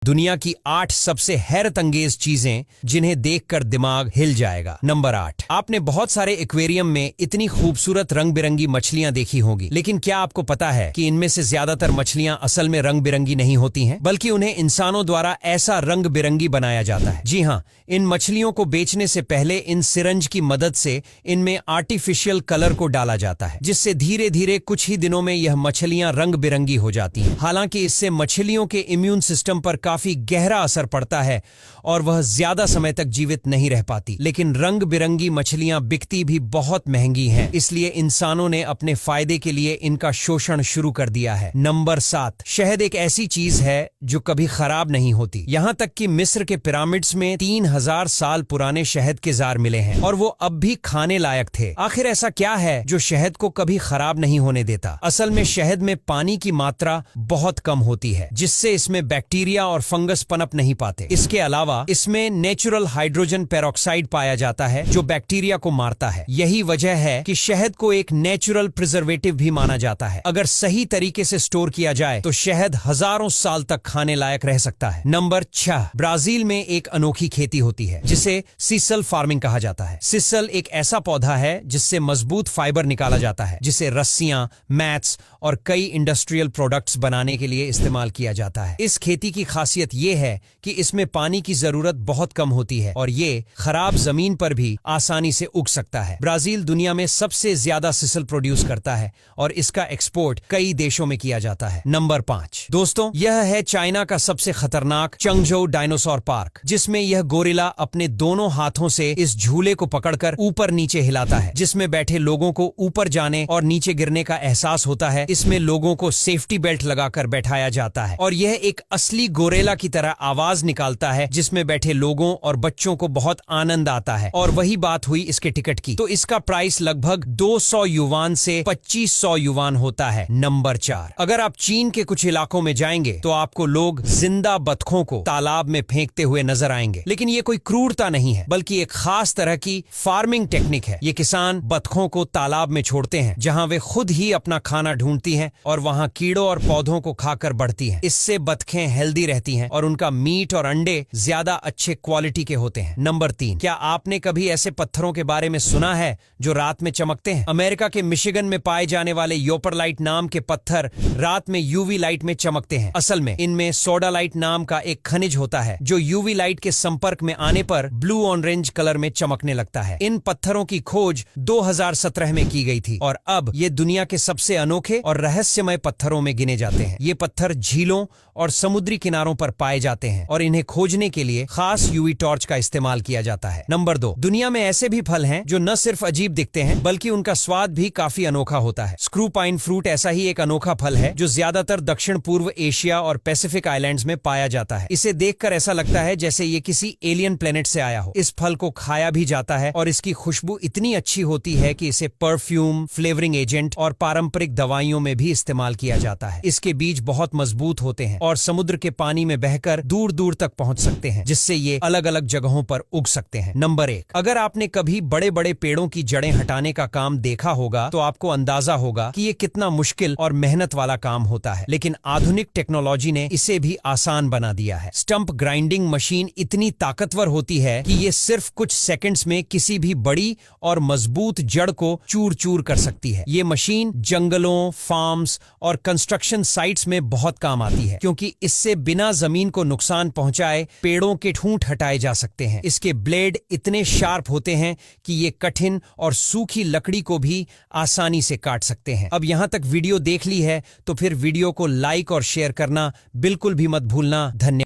दुनिया की 8 सबसे हैरत अंगेज चीजें जिन्हें देखकर दिमाग हिल जाएगा। नंबर 8। आपने बहुत सारे एक्वेरियम में इतनी खूबसूरत रंग बिरंगी मछलियां देखी होंगी, लेकिन क्या आपको पता है कि इनमें से ज्यादातर मछलियां असल में रंग बिरंगी नहीं होती हैं, बल्कि उन्हें इंसानों द्वारा ऐसा रंग बिरंगी बनाया जाता है। जी हाँ, इन मछलियों को बेचने से पहले इन सिरंज की मदद से इनमें आर्टिफिशियल कलर को डाला जाता है, जिससे धीरे धीरे कुछ ही दिनों में यह मछलियां रंग बिरंगी हो जाती हैं। हालांकि इससे मछलियों के इम्यून सिस्टम पर काफी गहरा असर पड़ता है और वह ज्यादा समय तक जीवित नहीं रह पाती। लेकिन रंग बिरंगी मछलियां बिकती भी बहुत महंगी हैं, इसलिए इंसानों ने अपने फायदे के लिए इनका शोषण शुरू कर दिया है। नंबर 7। शहद एक ऐसी चीज है जो कभी खराब नहीं होती। यहाँ तक कि मिस्र के पिरामिड्स में 3000 साल पुराने शहद के जार मिले हैं और वो अब भी खाने लायक थे। आखिर ऐसा क्या है जो शहद को कभी खराब नहीं होने देता? असल में शहद में पानी की मात्रा बहुत कम होती है, जिससे इसमें बैक्टीरिया और फंगस पनप नहीं पाते। इसके अलावा इसमें नेचुरल हाइड्रोजन पेरोक्साइड पाया जाता है जो बैक्टीरिया को मारता है। यही वजह है कि शहद को एक नेचुरल प्रिजर्वेटिव भी माना जाता है। अगर सही तरीके से स्टोर किया जाए तो शहद हजारों साल तक खाने लायक रह सकता है। नंबर 6। ब्राजील में एक अनोखी खेती होती है जिसे सीसल फार्मिंग कहा जाता है। सीसल एक ऐसा पौधा है जिससे मजबूत फाइबर निकाला जाता है, जिसे रस्सियां, मैट्स और कई इंडस्ट्रियल प्रोडक्ट्स बनाने के लिए इस्तेमाल किया जाता है। इस खेती की खासियत ये है कि इसमें पानी की जरूरत बहुत कम होती है और ये खराब जमीन पर भी आसानी से उग सकता है। ब्राजील दुनिया में सबसे ज्यादा सिसल प्रोड्यूस करता है और इसका एक्सपोर्ट कई देशों में किया जाता है। नंबर 5। दोस्तों, यह है चाइना का सबसे खतरनाक चंगझोउ डायनासोर पार्क, जिसमें यह गोरिल्ला अपने दोनों हाथों से इस झूले को पकड़कर ऊपर नीचे हिलाता है, जिसमें बैठे लोगों को ऊपर जाने और नीचे गिरने का एहसास होता है। इसमें लोगों को सेफ्टी बेल्ट लगाकर बैठाया जाता है और यह एक असली गोरिल्ला की तरह आवाज निकालता है, जिसमें बैठे लोगों और बच्चों को बहुत आनंद आता है। और वही बात हुई इसके टिकट की, तो इसका प्राइस लगभग 200 युवान से 2500 युवान होता है। नंबर 4। अगर आप चीन के कुछ इलाकों में जाएंगे तो आपको लोग जिंदा बतखों को तालाब में फेंकते हुए नजर आएंगे, लेकिन ये कोई क्रूरता नहीं है, बल्कि एक खास तरह की फार्मिंग टेक्निक है। ये किसान बतखों को तालाब में छोड़ते हैं, जहां वे खुद ही अपना खाना ढूंढती हैं और वहां कीड़ों और पौधों को खाकर बढ़ती हैं। इससे बतखें हेल्दी रहती हैं और उनका मीट और अंडे ज्यादा अच्छे क्वालिटी के होते हैं। नंबर 3। क्या आपने कभी ऐसे पत्थरों के बारे में सुना है जो रात में चमकते हैं? अमेरिका के मिशिगन में पाए जाने वाले योपरलाइट नाम के पत्थर रात में यूवी लाइट में चमकते हैं। असल में इनमें सोडालाइट नाम का एक खनिज होता है जो यूवी लाइट के संपर्क में आने पर ब्लू ऑरेंज कलर में चमकने लगता है। इन पत्थरों की खोज 2017 में की गई थी और अब ये दुनिया के सबसे अनोखे और रहस्यमय पत्थरों में गिने जाते हैं। ये पत्थर झीलों और समुद्री किनारों पर पाए जाते हैं और इन्हें खोजने के लिए खास यूवी टॉर्च का इस्तेमाल किया जाता है। नंबर 2। दुनिया में ऐसे भी फल हैं जो न सिर्फ अजीब दिखते हैं बल्कि उनका स्वाद भी काफी अनोखा होता है। स्क्रू पाइन फ्रूट ऐसा ही एक अनोखा फल है जो ज्यादातर दक्षिण पूर्व एशिया और पैसिफिक आइलैंड्स में पाया जाता है। इसे देखकर ऐसा लगता है जैसे ये किसी एलियन प्लेनेट से आया हो। इस फल को खाया भी जाता है और इसकी खुशबू इतनी अच्छी होती है कि इसे परफ्यूम, फ्लेवरिंग एजेंट और पारंपरिक दवाइयों में भी इस्तेमाल किया जाता है। इसके बीज बहुत मजबूत होते हैं और समुद्र के पानी में बहकर दूर दूर तक पहुंच सकते हैं, जिससे ये अलग अलग जगहों पर उग सकते हैं। नंबर 1। अगर आपने कभी बड़े बड़े पेड़ों की जड़ें हटाने का काम देखा होगा तो आपको अंदाजा होगा कि ये कितना मुश्किल और मेहनत वाला काम होता है, लेकिन आधुनिक टेक्नोलॉजी ने इसे भी आसान बना दिया है। स्टंप ग्राइंडिंग मशीन इतनी ताकतवर होती है कि ये सिर्फ कुछ सेकंड्स में किसी भी बड़ी और मजबूत जड़ को चूर चूर कर सकती है। ये मशीन जंगलों, फार्म्स और कंस्ट्रक्शन साइट्स में बहुत काम आती है, क्योंकि इससे बिना जमीन को नुकसान पहुंचाए पेड़ों के ठूंठ हटाए जा सकते हैं। इसके ब्लेड इतने शार्प होते हैं कि ये कठिन और सूखी लकड़ी को भी आसानी से काट सकते हैं। अब यहां तक वीडियो देख ली है तो फिर वीडियो को लाइक और शेयर करना बिल्कुल भी मत भूलना। धन्यवाद।